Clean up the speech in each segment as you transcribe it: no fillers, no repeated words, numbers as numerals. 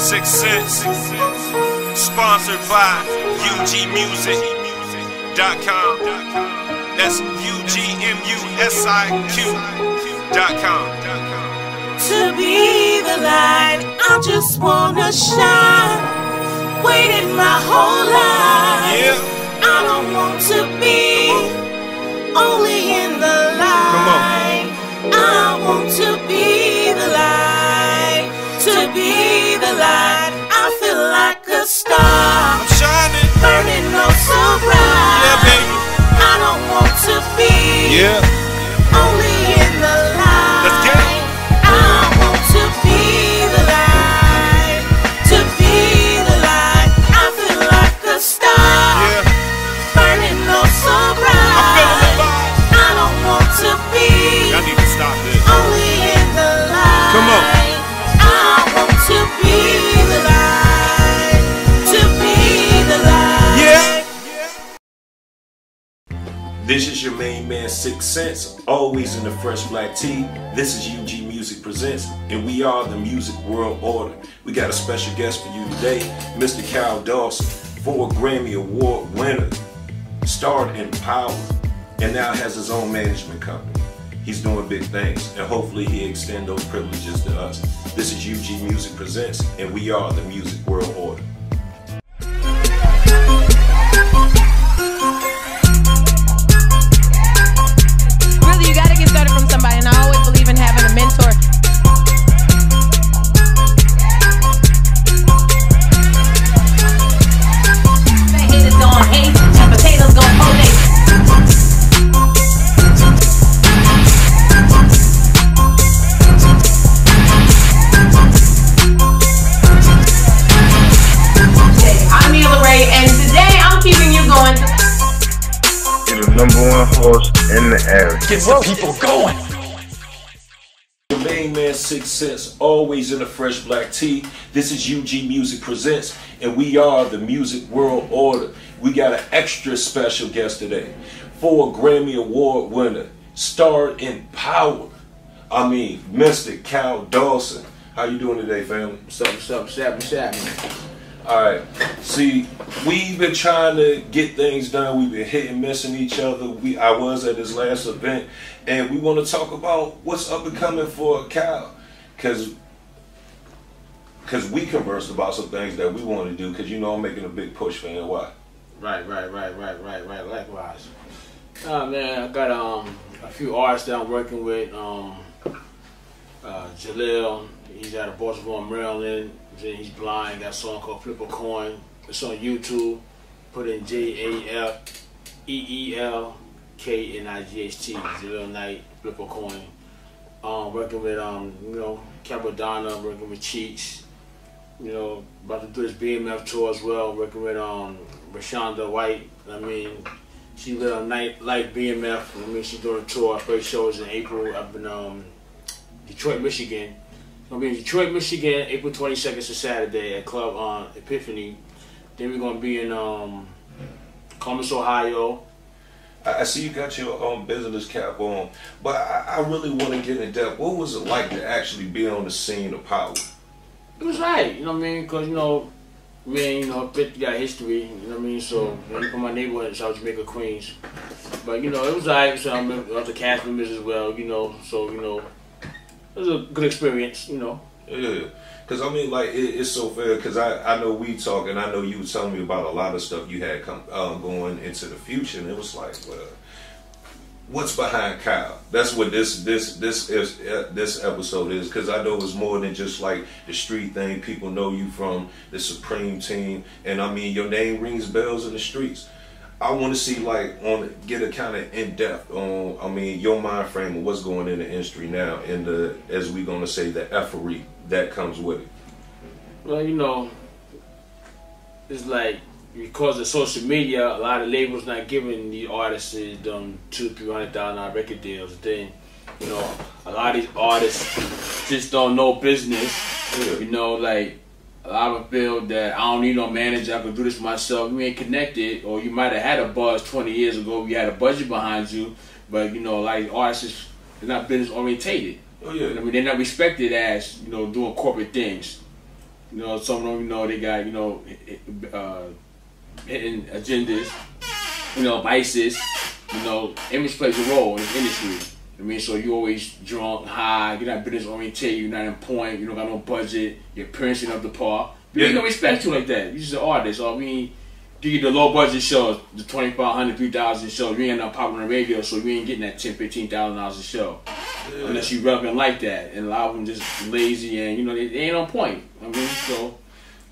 6 Cents, sponsored by UGmusic.com. That's UGMUSIQ.com. To be the light, I just wanna shine. Waited my whole life. Yeah. I don't want to be only in the light. I want to be the light. To be the light, I feel like a star. I'm shining, burning oh so bright. Yeah, baby. I don't want to be only in the light. Let's get it. I want to be the light. To be the light, I feel like a star. Yeah. Burning oh so bright. I'm feeling the vibe. I don't want to be Y'all need to stop this. only in the light. Come on. I want to be the light. To be the light. Yeah. This is your main man 6 Cents, always in the fresh black tee. This is UG Music Presents, and we are the Music World Order. We got a special guest for you today, Mr. Cal Dawson, 4 Grammy Award winner, starred in Power, and now has his own management company. He's doing big things, and hopefully he extend those privileges to us. This is UG Music Presents, and we are the Music World Order. You gotta get started from somebody, and I always believe in having a mentor. The haters gon' hate, and potatoes gon' hold it. I'm Neela Ray, and today I'm keeping you going. You're the #1 host in the area. Get some people going. Your main man 6 Cents, always in a fresh black tee. This is UG Music Presents, and we are the Music World Order. We got an extra special guest today, 4 Grammy Award winner, starred in Power. I mean, Mr. Cal Dawson. How you doing today, family? What's up, All right. See, we've been trying to get things done. We've been hitting, missing each other. I was at his last event, and we want to talk about what's up and coming for Cal, because we conversed about some things that we want to do. Because you know I'm making a big push for NY. Right. Likewise. Man, I got a few artists that I'm working with. Jaleel, he's out of Baltimore, Maryland. He's blind. Got a song called Flip a Coin. It's on YouTube. Put in JALEELKNIGHT. Jaleel Knight, Flip a Coin. Working with Capadonna, working with Cheeks. About to do this BMF tour as well. Working with Rashonda White. I mean, she lit on Night Light BMF. I mean, she's doing a tour. Our first show is in April. I've been Detroit, Michigan. Gonna be in Detroit, Michigan, April 22nd to Saturday at Club Epiphany. Then we're gonna be in Columbus, Ohio. I see you got your own business cap on, but I really want to get in depth. What was it like to actually be on the scene of Power? It was right, you know what I mean? Because, we got history, you know what I mean? So, you from my neighborhood in South Jamaica, Queens. But, it was right. So, I'm the cast members as well, so, it was a good experience, Yeah, because I mean, like, it's so fair, because I know we talk, and I know you were telling me about a lot of stuff you had going into the future, and it was like, well, what's behind Kyle? That's what this episode is, because I know it's more than just like the street thing. People know you from the Supreme Team, and I mean, your name rings bells in the streets. I want to see, get a kind of in-depth on, I mean, your mind frame of what's going in the industry now, and as we're going to say, the effery that comes with it. Well, it's like, because of social media, a lot of labels not giving the artists $200,000-300,000 record deals. Then, a lot of these artists just don't know business. Yeah. A lot of feel that I don't need no manager, I can do this myself. You ain't connected, or you might have had a buzz 20 years ago, you had a budget behind you, but a lot of artists, they're not business orientated. Oh yeah. I mean, they're not respected as, doing corporate things. You know, some of them, you know, they got, you know, hidden agendas, you know, vices. You know, image plays a role in the industry. I mean, so you always drunk, high, you're not business oriented, you're not in point, you don't got no budget, your appearance ain't up to par. People don't respect you like that. You're just an artist. So I mean, do you the low budget shows, the $2,500, $3,000 show, you ain't not popping on the radio, so you ain't getting that $10,000, $15,000 a show. Yeah. Unless you relevant like that. And a lot of them just lazy and, you know, they ain't on point. I mean, so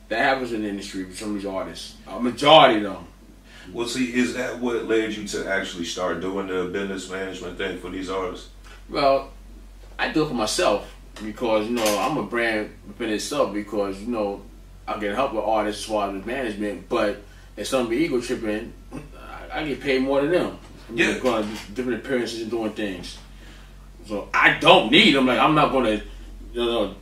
that happens in the industry with some of these artists. A majority of them. Well, see, is that what led you to actually start doing the business management thing for these artists? Well, I do it for myself because, you know, I'm a brand within itself because, you know, I can help with artists as far as management, but if somebody be ego tripping, I get paid more than them. I mean, going to different appearances and doing things. So I don't need them. Like, I'm not going to, you know,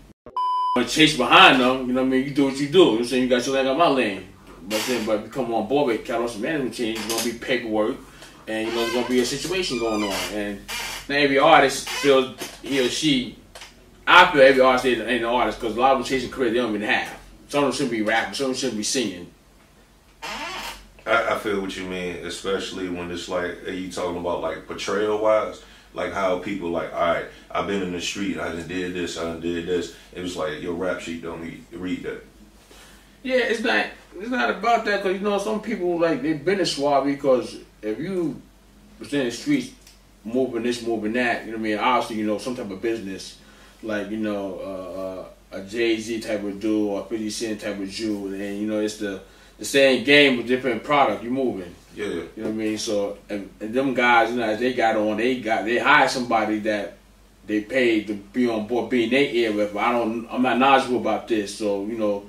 chase behind them. You know what I mean? You do what you do. You know what I'm saying? You got your leg on my lane. But then, but if you come on board with Catalyst Management Team, it's going to be paperwork, and you know there's going to be a situation going on. And now every artist feels he or she. I feel every artist ain't an artist because a lot of them chasing career they don't even have. Some of them shouldn't be rapping. Some of them shouldn't be singing. I feel what you mean, especially when it's like, are you talking about like portrayal wise? Like how people like, all right, I've been in the street, I done did this, I done did this. It was like your rap sheet don't read that. Yeah, it's not about that because, you know, some people, like, they've been a swab because if you was in the streets moving this, moving that, you know what I mean, obviously, you know, some type of business, like, you know, a Jay-Z type of dude or a 50 Cent type of Jew, and, you know, it's the same game with different product you're moving. Yeah. You know what I mean? So, and them guys, you know, as they got on, they hired somebody that they paid to be on board, be in their ear with, but I'm not knowledgeable about this, so, you know,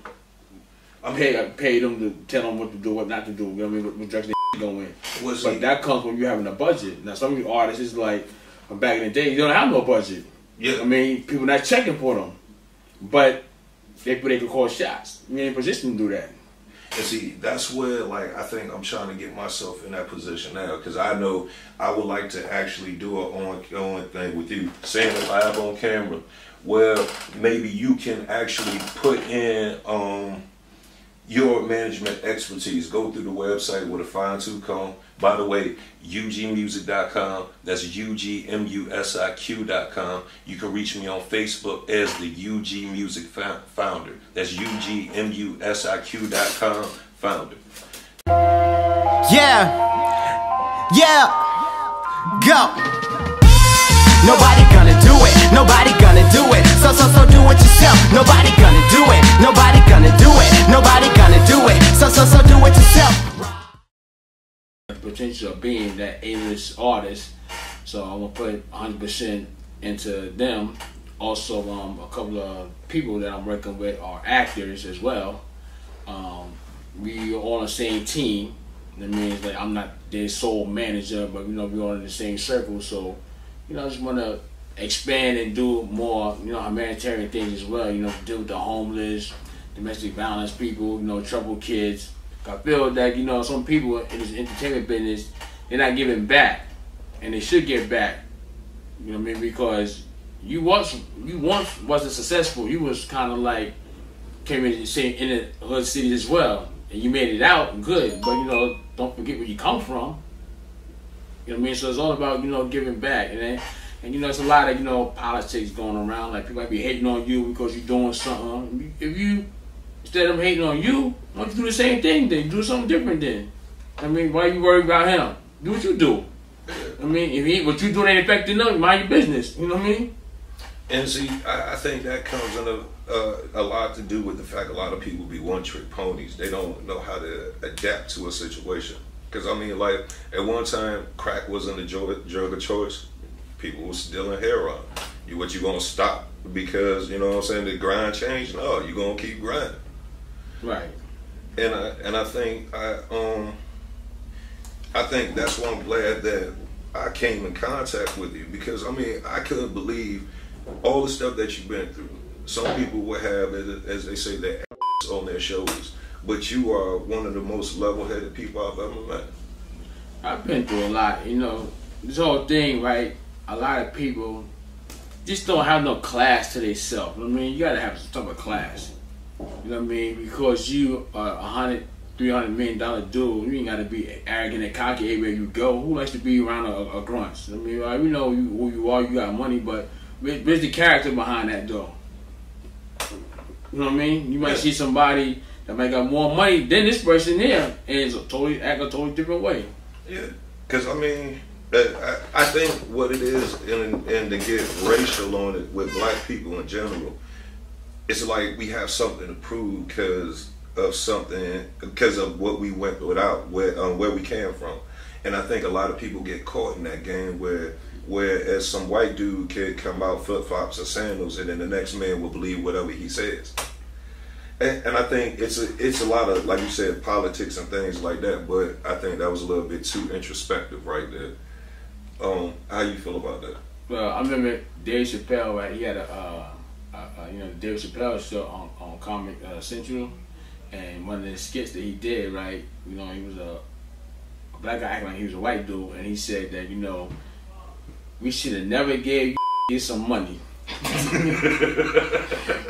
I pay them to tell them what to do, what not to do. You know what I mean? What direction they go in. But that comes when you having a budget. Now, some of you artists is like, from back in the day, you don't have no budget. Yeah. I mean, people not checking for them. But they can call shots. You ain't in position to do that. And see, that's where, like, I think I'm trying to get myself in that position now. Because I know I would like to actually do an ongoing thing with you. Saying it live on camera. Where maybe you can actually put in your management expertise. Go through the website with a fine-tooth comb. By the way, ugmusic.com. That's ugmusic.com. You can reach me on Facebook as the UG Music Founder. That's ugmusic.com founder. Yeah. Go. Nobody gonna do it. Nobody gonna do it. So do it yourself. Nobody gonna do it. Nobody gonna do it. Nobody gonna do it. So do it yourself. The potential of being that A-list artist, so I'm gonna put 100% into them. Also, a couple of people that I'm working with are actors as well. We are on the same team. That means that I'm not their sole manager, but you know we're all in the same circle. So, you know, I just want to expand and do more, you know, humanitarian things as well. You know, deal with the homeless, domestic violence people, you know, troubled kids. I feel that, you know, some people in this entertainment business, they're not giving back, and they should give back. You know what I mean? Because you once wasn't successful. You was kind of like came in the hood cities as well, and you made it out good. But you know, don't forget where you come from. You know what I mean? So it's all about, you know, giving back, and you know, it's a lot of, you know, politics going around. Like people might be hating on you because you're doing something. If you instead of hating on you, why don't you do the same thing then? Do something different then. I mean, why you worry about him? Do what you do. I mean, if what you doing ain't affecting them, mind your business. You know what I mean? And see, I think that comes in a lot to do with the fact a lot of people be one-trick ponies. They don't know how to adapt to a situation. Because, I mean, like, at one time, crack wasn't a drug of choice. People were stealing heroin. What you gonna stop because, you know what I'm saying, the grind changed? No, you gonna keep grinding. Right. And I think that's why I'm glad that I came in contact with you, because I mean I couldn't believe all the stuff that you've been through. Some people would have, as they say, their ass on their shoulders, but you are one of the most level-headed people I've ever met. I've been through a lot, you know. This whole thing, right? A lot of people just don't have no class to themselves. I mean, you gotta have some type of class. You know what I mean? Because you are $100-300 million dude, you ain't got to be arrogant and cocky everywhere you go. Who likes to be around a grunt? I mean, we know who you are, you got money, but where's the character behind that though? You know what I mean? You might see somebody that might got more money than this person here, and it's act a totally different way. Yeah, because I mean, I think what it is, and to get racial on it with black people in general, it's like we have something to prove because of what we went without, where we came from. And I think a lot of people get caught in that game whereas some white dude could come out flip-flops or sandals, and then the next man will believe whatever he says. And I think it's a lot of, like you said, politics and things like that, but I think that was a little bit too introspective right there. How you feel about that? Well, I remember Dave Chappelle, right? He had Dave Chappelle show on Comic Central, and one of the skits that he did, right? You know, he was a black guy acting like he was a white dude, and he said that, you know, we should have never gave you some money.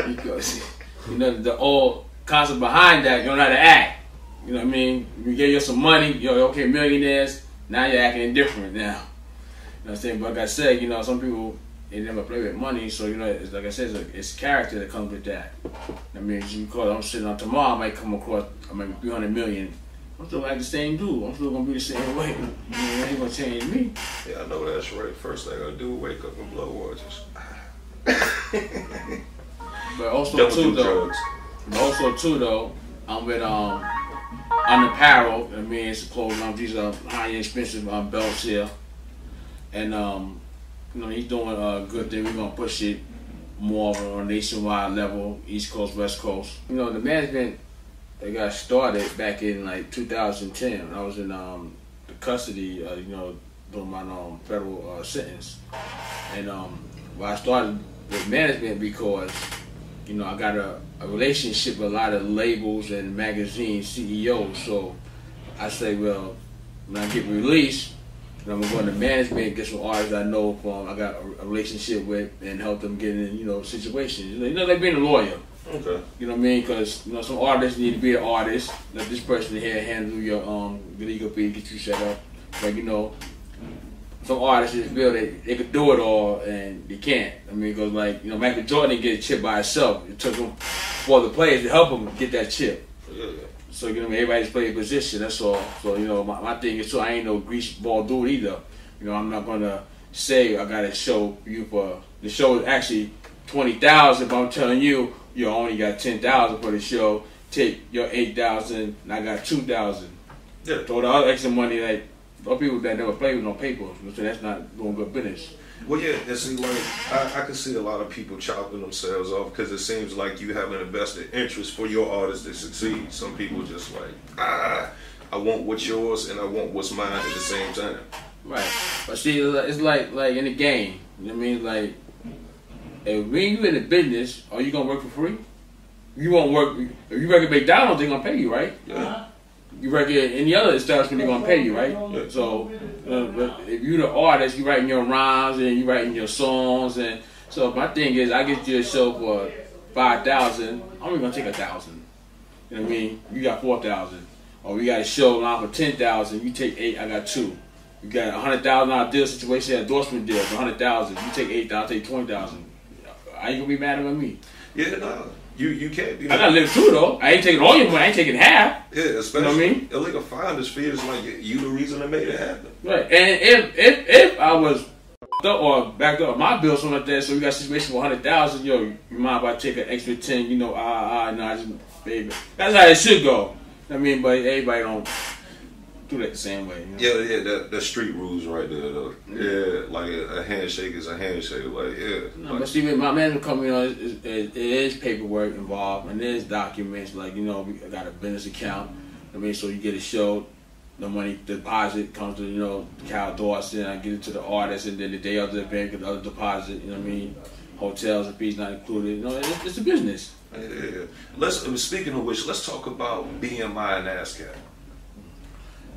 Because, you know, the old concept behind that, you don't know how to act. You know what I mean? We gave you some money, you're okay, millionaires, now you're acting different now. You know what I'm saying? But like I said, you know, some people, they never play with money, so, you know, it's, like I said, it's character that comes with that. I mean, because I'm sitting on tomorrow, I might come across, I might be 300 million. I'm still like the same dude. I'm still gonna be the same way. You know, it ain't gonna change me. Yeah, I know that's right. First thing I do is wake up and blow waters. But also too though, I'm with on apparel. I mean, it's clothes. These are high expensive belts here, and you know, he's doing a good thing. We're gonna push it more on a nationwide level, East Coast, West Coast. You know, the management. They got started back in like 2010. I was in the custody, you know, doing my federal sentence. And well, I started with management because, you know, I got a relationship with a lot of labels and magazine CEOs. So I say, well, when I get released, I'm gonna go into management, get some artists I know from, I got a relationship with, and help them get in, you know, situations. You know, like being a lawyer. Okay. You know what I mean? Because, you know, some artists need to be an artist. Let this person here handle your legal fee, get you set up. But, you know, some artists just feel that they could do it all and they can't. I mean, because, like, you know, Michael Jordan didn't get a chip by himself. It took him for the players to help him get that chip. Yeah. So, you know, everybody's playing a position, that's all. So, you know, my thing is, so I ain't no grease ball dude either. You know, I'm not going to say I got to show you for, the show is actually 20,000, but I'm telling you, you only got 10,000 for the show. Take your 8,000, and I got 2,000. Yeah. So the other extra money, like, for people that never play with no paper, so that's not doing good business. Well, yeah, and see, like, I can see a lot of people chopping themselves off because it seems like you have an invested interest for your artist to succeed. Some people just like, I want what's yours and I want what's mine at the same time. Right. But see, it's like in the game. You know what I mean? Like, if when you in the business, are you gonna work for free? You won't work. If you work at McDonald's, they're gonna pay you, right? Yeah. You work at any other establishment, they're gonna pay you, right? Yeah. So, but if you're the artist, you writing your rhymes and you writing your songs, and so my thing is, I get you a show for 5,000. I'm only gonna take 1,000. You know what I mean? You got 4,000, or we got a show line for 10,000. You take 8. I got 2. You got $100,000 deal situation, endorsement deal for 100,000. You take 8,000, I take 20,000. Are you gonna be mad at me? Yeah, no. You can't be. I gotta live too though. I ain't taking all your money. I ain't taking half. Yeah, especially, you know what I mean? Illegal finder's fee is like you the reason that made it happen. Right. And if I was up or backed up my bill, something like that, so we got a situation for 100,000, yo, you mind if I take an extra 10? You know, no, I just, baby. That's how it should go. I mean, but everybody don't do that the same way. You know? Yeah, the street rules right there though. Yeah, like a handshake is a handshake. Like, yeah. No, like, but see, my management company, you know, it is paperwork involved, and there's documents, like, you know, we got a business account. I mean, so you get a show, the money deposit comes to, you know, Cal Dawson, I get it to the artist, and then the day of the event, get the other deposit, you know what I mean? Hotels and fees not included. You know, it's a business. Yeah. Speaking of which, let's talk about BMI and ASCAP.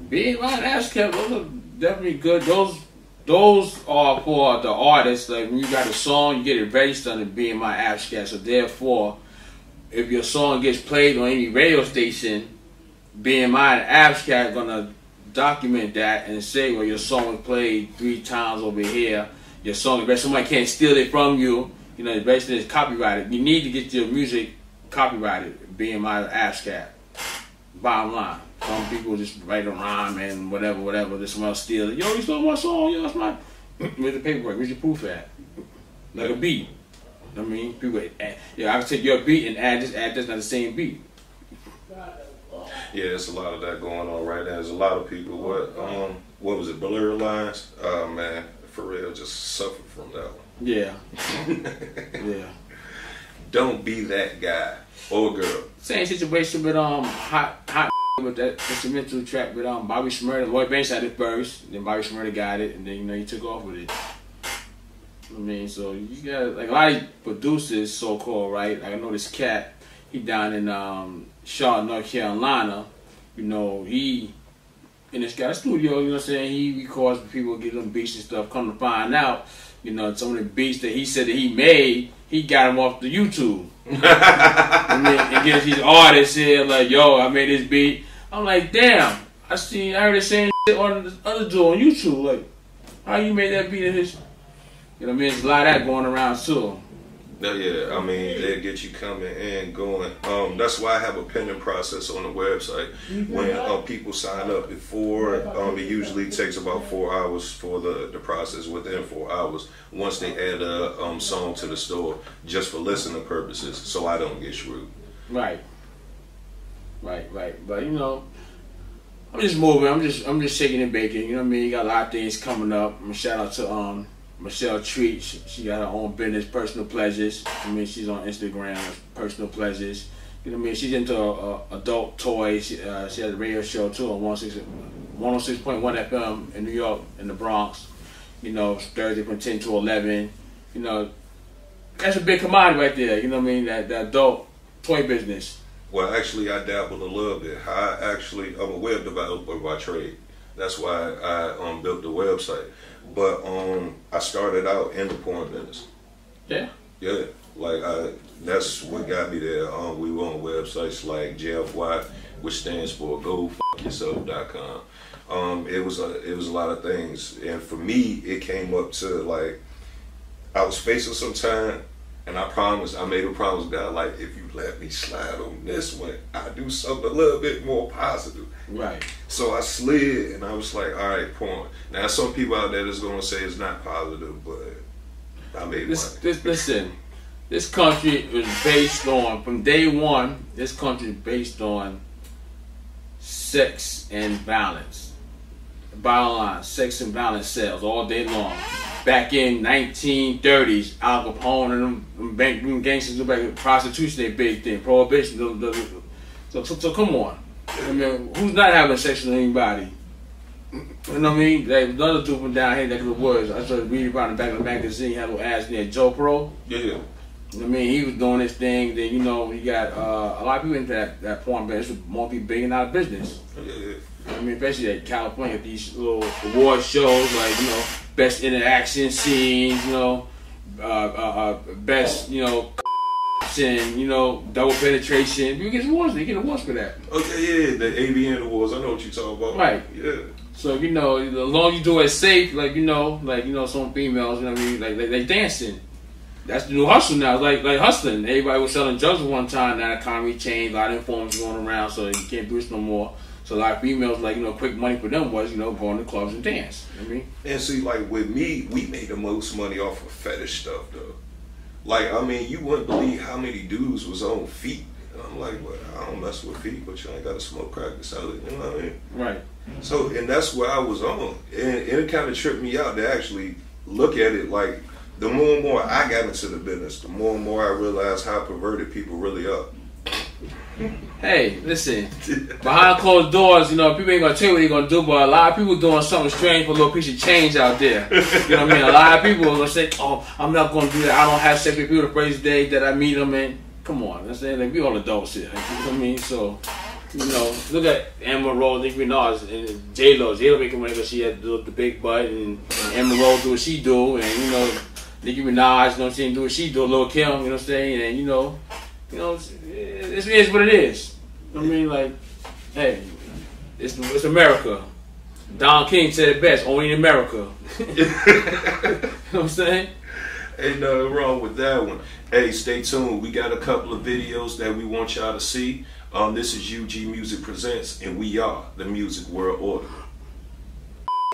BMI and ASCAP, those are definitely good. Those are for the artists. Like when you got a song, you get it registered under BMI ASCAP. So therefore, if your song gets played on any radio station, BMI and ASCAP gonna document that and say, well, your song was played 3 times over here. Your song, somebody can't steal it from you. You know, basically it's copyrighted. You need to get your music copyrighted, BMI or ASCAP. Bottom line. Some people just write a rhyme and whatever, then someone else steal it. Yo, you stole my song, yo, that's my... Where's the paperwork? Where's your proof at? Like a beat. I mean, people, yeah, I can take your beat and add this, not the same beat. Yeah, there's a lot of that going on right now. There's a lot of people. What was it? Blur lines. Oh man, for real, just suffer from that one. Yeah. Yeah. Don't be that guy or girl. Same situation with hot with that instrumental track with Bobby Shmurda. Lloyd Banks had it first, then Bobby Shmurda got it, and then he took off with it. I mean, so you got like a lot of producers, so called, right? Like I know this cat, he down in Charlotte, North Carolina. You know, he in this guy's studio, you know what I'm saying? He records for people, get them beats and stuff. Come to find out, you know, some of the beats that he said that he made, he got them off the YouTube. I mean, and gets these artists here like, yo, I made this beat. I'm like, damn, I heard the same shit on the other dude on YouTube. Like, how you made that beat in his? You know what I mean? There's a lot of that going around too. Yeah, I mean, they'll get you coming and going. That's why I have a pending process on the website. When people sign up before, it usually takes about 4 hours for the process. Within 4 hours, once they add a song to the store, just for listening purposes, so I don't get screwed. Right. But you know, I'm just moving. I'm just shaking and baking. You know what I mean? You got a lot of things coming up. Shout out to Michelle Treat. She got her own business, Personal Pleasures. I mean, she's on Instagram, Personal Pleasures. You know what I mean? She's into adult toys. She has a radio show too on 106.1 FM in New York, in the Bronx. You know, Thursday from 10 to 11. You know, that's a big commodity right there. You know what I mean? That adult toy business. Well, actually, I dabbled a little bit. I'm a web developer by trade. That's why I built the website. But I started out in the porn business. Yeah. Yeah. Like that's what got me there. We were on websites like JFY, which stands for GoFuckYourself.com. It was a lot of things, and for me, it came up to like I was facing some time, and I made a promise to God, like if you let me slide on this one, I do something a little bit more positive. Right. So I slid, and I was like, all right, porn. Now some people out there that's gonna say it's not positive, but I made money. Listen. This country was based on, from day one, this country is based on sex and violence. Bottom line, sex and violence sells all day long. Back in 1930s, Al Capone and them gangsters, back prostitution, they big thing, prohibition. So come on. I mean, who's not having sex with anybody? You know what I mean? There was another dude from down here that could words. I started reading about in the back of the magazine, had a little ass near Joe Pro. Yeah. I mean, he was doing this thing. Then, you know, he got a lot of people into that porn business. It's a multi-billion-dollar business. Yeah. I mean, especially at California, these little award shows, like, you know, best interaction scenes, you know, best, you know, and, you know, double penetration. You get awards. They get awards for that. Okay, yeah, the AVN awards. I know what you're talking about. Right. Yeah. So, you know, as long as you do it safe, like, you know, some females, you know what I mean, like they dancing. That's the new hustle now. Like hustling. Everybody was selling drugs at one time. Now the economy changed. A lot of informants going around, so you can't do this no more. So a lot of females, like, you know, quick money for them was, you know, going to clubs and dance. You know what I mean? And see, like with me, we made the most money off of fetish stuff, though. Like, I mean, you wouldn't believe how many dudes was on feet. And I'm like, well, I don't mess with feet, but you ain't got to smoke crack to sell it. You know what I mean? Right. So, and that's where I was on. And it kind of tripped me out to actually look at it like, the more and more I got into the business, the more and more I realized how perverted people really are. Hey, listen, behind closed doors, you know, people ain't gonna tell you what they're gonna do, but a lot of people doing something strange for a little piece of change out there. You know what I mean? A lot of people are gonna say, oh, I'm not gonna do that. I don't have sex with people the first day that I meet them, and come on, I'm saying, like, we all adults here. You know what I mean? So, you know, look at Amber Rose, Nicki Minaj, and J-Lo. J-Lo making money because she had the big butt, and Amber Rose do what she do, and, you know, Nicki Minaj, you know what I'm saying, do what she do, Lil' Kim, you know what I'm saying, and, you know, you know, it is what it is. I mean, like, hey, it's America. Don King said it best, only in America. You know what I'm saying? Ain't nothing wrong with that one. Hey, stay tuned. We got a couple of videos that we want y'all to see. This is UG Music Presents, and we are the Music World Order.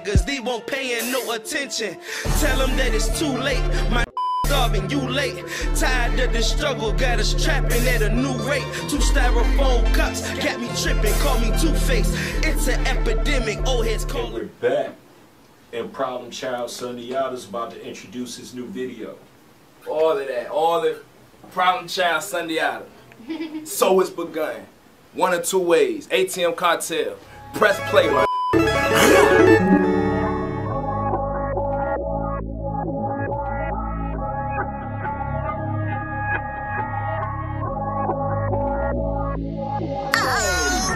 Cause they won't paying no attention. Tell them that it's too late. My starving, you late. Tired of the struggle, got us trapping at a new rate. 2 styrofoam cups got me tripping, call me Two-Face. It's an epidemic, old heads calling. We're back, and Problem Child Sundiata is about to introduce his new video. All of that, all the Problem Child Sundiata. So it's begun. 1 or 2 ways. ATM Cartel. Press play, my.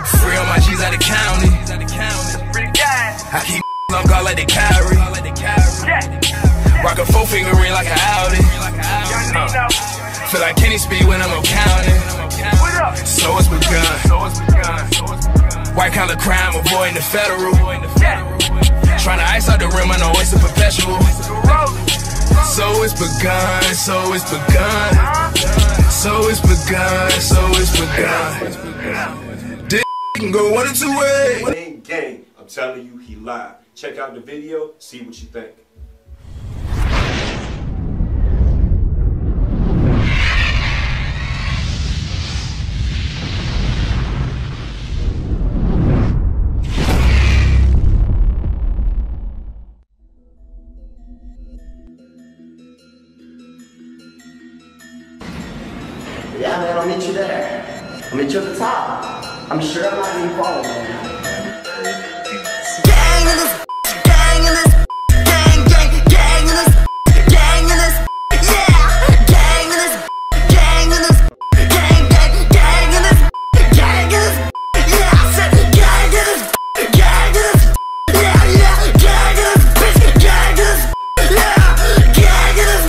Free on my G's out of county. I keep on guard like they carry. Rock a 4-finger ring like an Audi. Feel like Kenny Speed when I'm on counting. So it's begun. White collar crime, avoiding the federal. Trying to ice out the rim, I know it's a perpetual. So it's begun, so it's begun. So it's begun, so it's begun. This can go 1 or 2 ways. Gang, I'm telling you, he lied. Check out the video, see what you think. Yeah, man, I'll meet you there. I'll meet you at the top. I'm sure I'm not even following you. Gang in this, gang in this, gang in this, gang in this, yeah. Gang in this, gang in this, gang in this, gang in this, yeah. I said gang in this, yeah, gang in this, bitch, gang in this, yeah. Gang in this,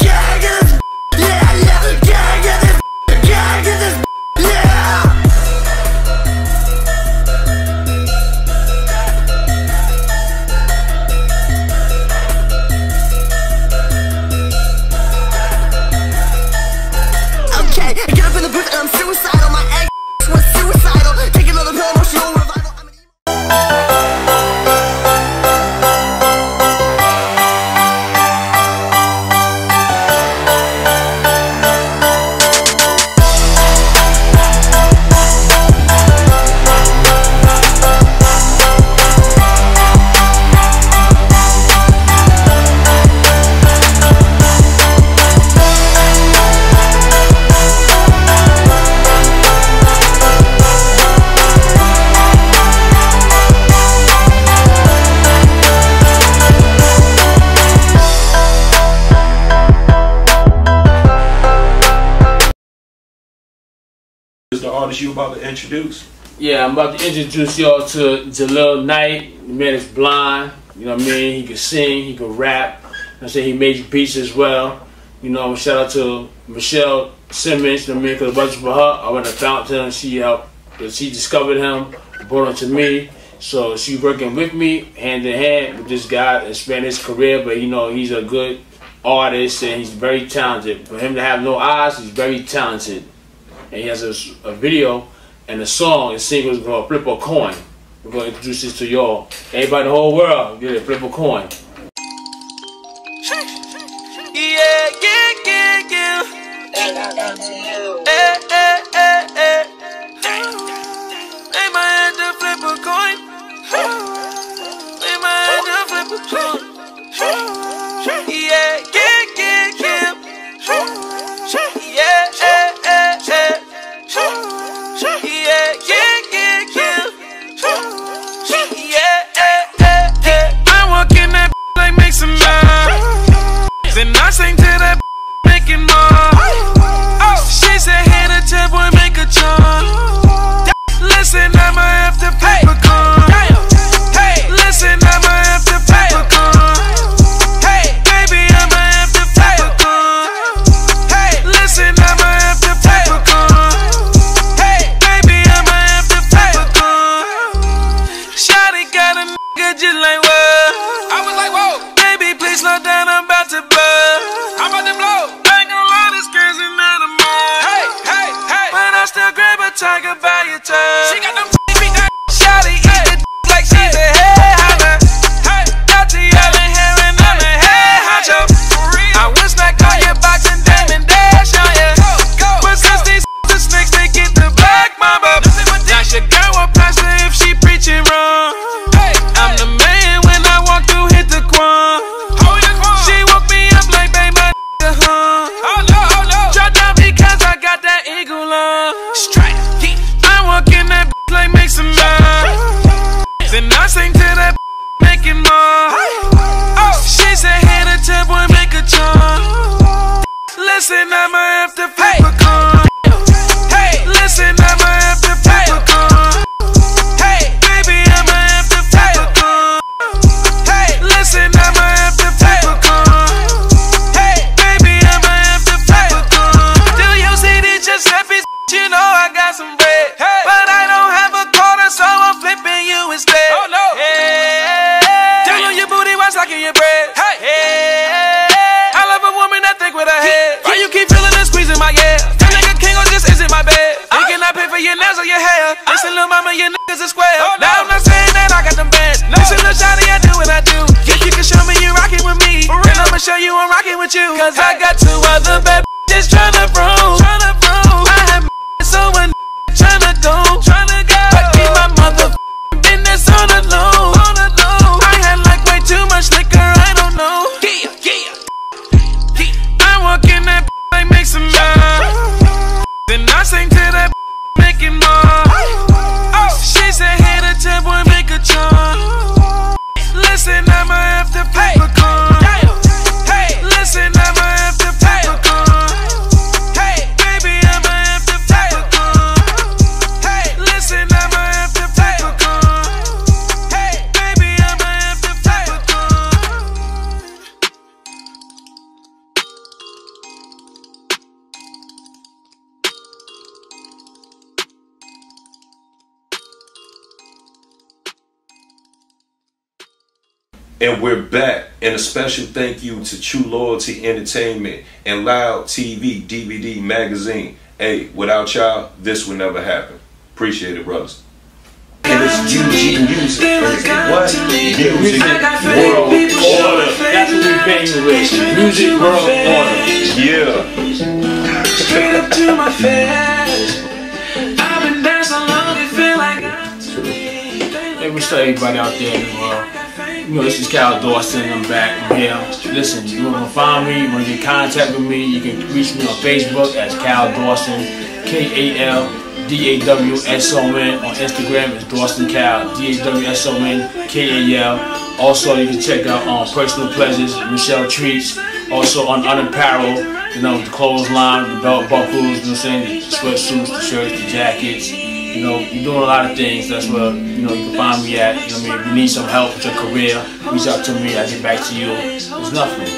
gang in this, yeah, gang in this. Gang in this, yeah! Okay, get up in the booth and I'm suicidal. My ex was suicidal. Take another pill, emotional revival. Is the artist you about to introduce? Yeah, I'm about to introduce y'all to Jalil Knight. The man is blind, you know what I mean? He can sing, he can rap. I say he made beats as well. You know, shout out to Michelle Simmons, you know what I mean? Because it wasn't for her, I wouldn't have found him. She helped, she discovered him, brought him to me. So she's working with me, hand in hand with this guy, expand his career. But you know, he's a good artist and he's very talented. For him to have no eyes, he's very talented. And he has a video and a song and single called Flip a Coin. We're going to introduce this to y'all. Everybody in the whole world, get it, flip a coin. Yeah, yeah, yeah, yeah. And I got to you. Lay my hand to flip a coin. Lay my hand to flip a coin. Yeah, yeah, yeah, yeah. Yeah, I walk in that like make some noise. Then I sing to that making more. She tiger by your tongue. She got them beat that shawty, eat the like she's a head hunter. Got the yellow hair and I'm a head honcho. I wish I call you boxing Damon Dash on ya. But since these snakes, they get the black mamba. Now your girl will pastor if she preaching wrong. I'm the man when I walk through, hit the quan. She woke me up like, babe, my nigga hung. Drop down because I got that eagle on. I walk in that like make some noise. Then I sing to that making more. She said, hey, the tip boy, make a charm. Listen, I'ma have to paper con. Listen, I'ma have to paper con. Baby, I'ma have to paper con. Listen, I'ma have to paper con. Baby, I'ma have to paper con. Do you see this Giuseppe? You know I got some bread, but I don't have a quarter, so I'm flipping you instead. Oh no! Down on your booty while sucking your bread. I love a woman that think with her head. Why you keep feeling and squeezing my ass? Feel like a king or this isn't my bed. Thinking I pay for your nails or your hair. Listen, little mama, your niggas are square. Now I'm not saying that I got them bands. Listen, little shawty, I do what I do. If you can show me you rockin' with me, then I'ma show you I'm rockin' with you. Cause I got two other bad bitches tryna prove. I have someone tryna go. But keep my mother business on the low. I had like way too much liquor, I don't know. I walk in that like make some noise. Then I sing to that making more. She said, hey, the tip boy, make a charm. Listen, I'ma have to paper con. Listen, I'ma have to paper con. Baby, I'ma have to paper con. Listen, I'ma have to paper con. Baby, I'ma have to paper con. And we're back, and a special thank you to True Loyalty Entertainment and Loud TV, DVD, magazine. Hey, without y'all, this would never happen. Appreciate it, brothers. And it's UG Music. What? Music World Order. That's what we bang with. Music World Order. Yeah. Straight up to my face. I've been dancing long, it feel like I'm to me. Hey, what's up, everybody out there in the world? You know, this is Cal Dawson. I'm back. I'm here. Listen, you want to find me, you want to get in contact with me, you can reach me on Facebook as Cal Dawson, KALDAWSON. On Instagram it's Dawson Cal, DAWSON KAL. Also, you can check out Personal Pleasures, Michelle Treats. Also on Unapparel, you know, the clothesline, the belt buckles, you know what I'm saying, the sweatsuits, the shirts, the jackets. You know, you're doing a lot of things. That's where, you know, you can find me at. You know what I mean? If you need some help with your career, reach out to me. I get back to you. It's nothing.